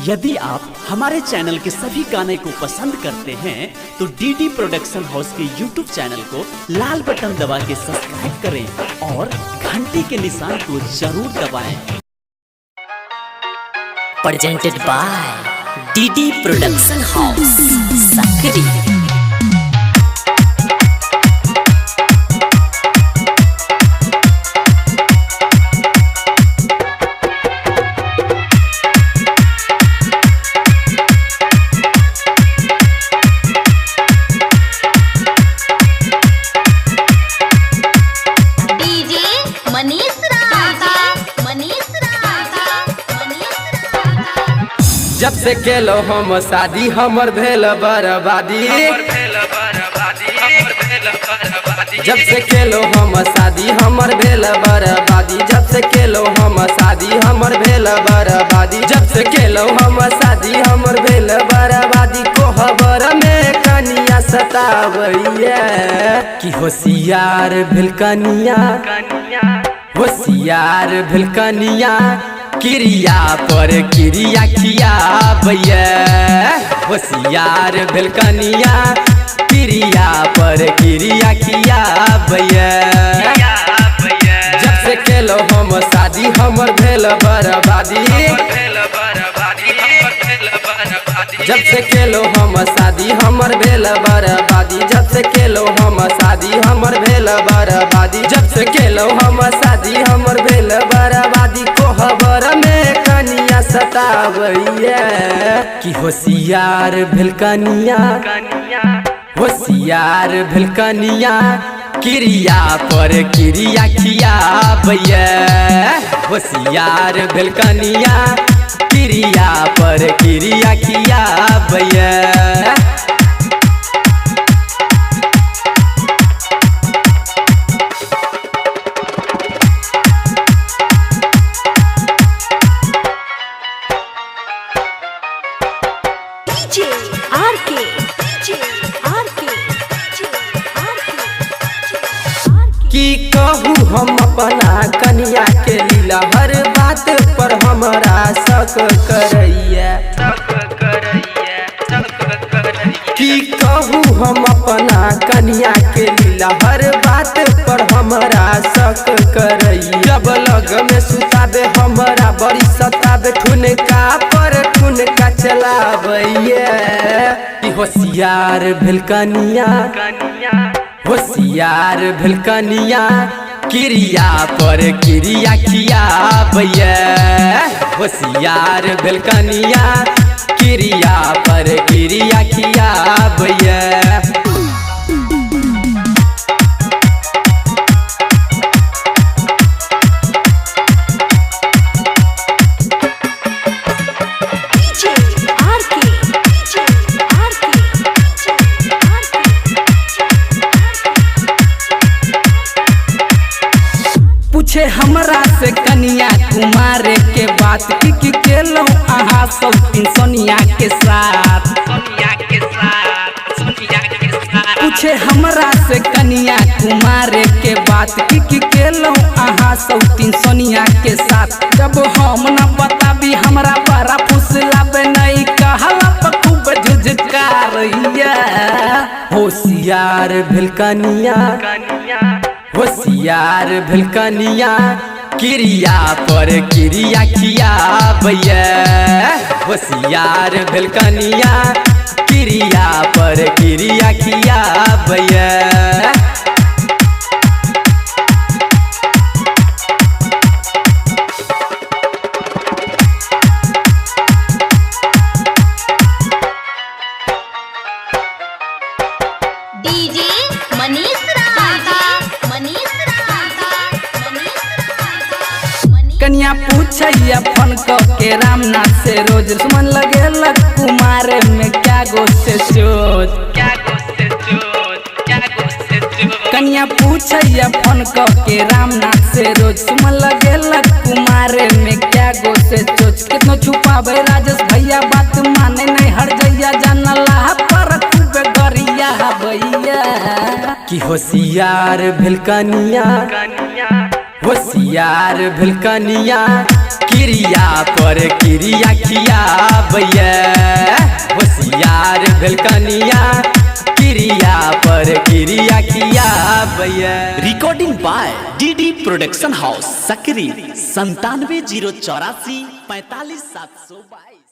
यदि आप हमारे चैनल के सभी गाने को पसंद करते हैं तो डीडी प्रोडक्शन हाउस के यूट्यूब चैनल को लाल बटन दबा के सब्सक्राइब करें और घंटी के निशान को जरूर दबाएं। Presented by DD Production House, Sakri। जब से केलो हम शादी हमर भेल बर्बादी। जब से केलो हम शादी हमर भेल बर्बादी। जब से केलो हम शादी हमर भेल बर्बादी। जब से केलो हम शादी हमर भेल बर्बादी। कोहबर में कनिया सतावैया कि होशियार भेल कनिया, होशियार भेल कनिया, क्रिया पर क्रिया खियाबैया। होशियार भेल कनिया, क्रिया पर क्रिया खियाबैया। जब से केलो हम शादी हमर भेल बर्बादी। जब से केलो हम शादी हमर भेल बर्बादी। जब से केलो हम शादी हमर भेल बर्बादी। जब से केलो हम शादी हमर भेल बर्बादी। कोहबर में कनिया सतावैया कि होशियार भेल कनिया, होशियार भेल कनिया, क्रिया पर क्रिया खियाबैया। होशियार भेल कनिया, क्रिया पर क्रिया खियाबैया। की कहूँ हम अपना कनिया के लीला, हर बात पर हमरा शक करैया। की कहूँ हम अपना कनिया के लीला, हर बात पर हमरा शक करैया। जब लग में सुताबे हमरा बड़ी सताबे, ठुनका पर ठुनका चलाबैया। होशियार भेल कनिया, होशियार भेल कनिया, क्रिया पर क्रिया खियाबैया। होशियार भेल कनिया, क्रिया पर क्रिया खियाबैया। पूछे हमरा से कनिया कुमार के बात, की केलो अहाँ सब तीन सोनिया के साथ। पूछे हमरा से कनिया कुमार के बात, की केलो अहाँ सब तीन सोनिया के साथ। जब हम न बताबी हमरा बड़ा फुसलाबे, नहीं कहला पर खूब झुझकारैया। होशियार भेल कनिया, होशियार भेल कनिया, क्रिया पर क्रिया खियाबैया। होशियार भेल कनिया, क्रिया पर क्रिया खियाबैया। कनिया पूछैया फोन के रामनाथ से रोज, सुमन लगेलक कुमार में क्या गोष्ठ चोट। कनिया पूछैया फोन के रामनाथ से रोज, सुमन लगेलक कुमार में क्या गोष्ठ चोट। कितनो छुपाबे राजेश भैया बात माने नहीं, हर जैया जानला पर खूब गरिया भैया। कि होशियार भेल कनिया, होशियार भेल कनिया, क्रिया पर क्रिया खियाबैया होशियार भेल कनिया क्रिया पर क्रिया खियाबैया। Recording by DD production house सकरी 97 084 45 722।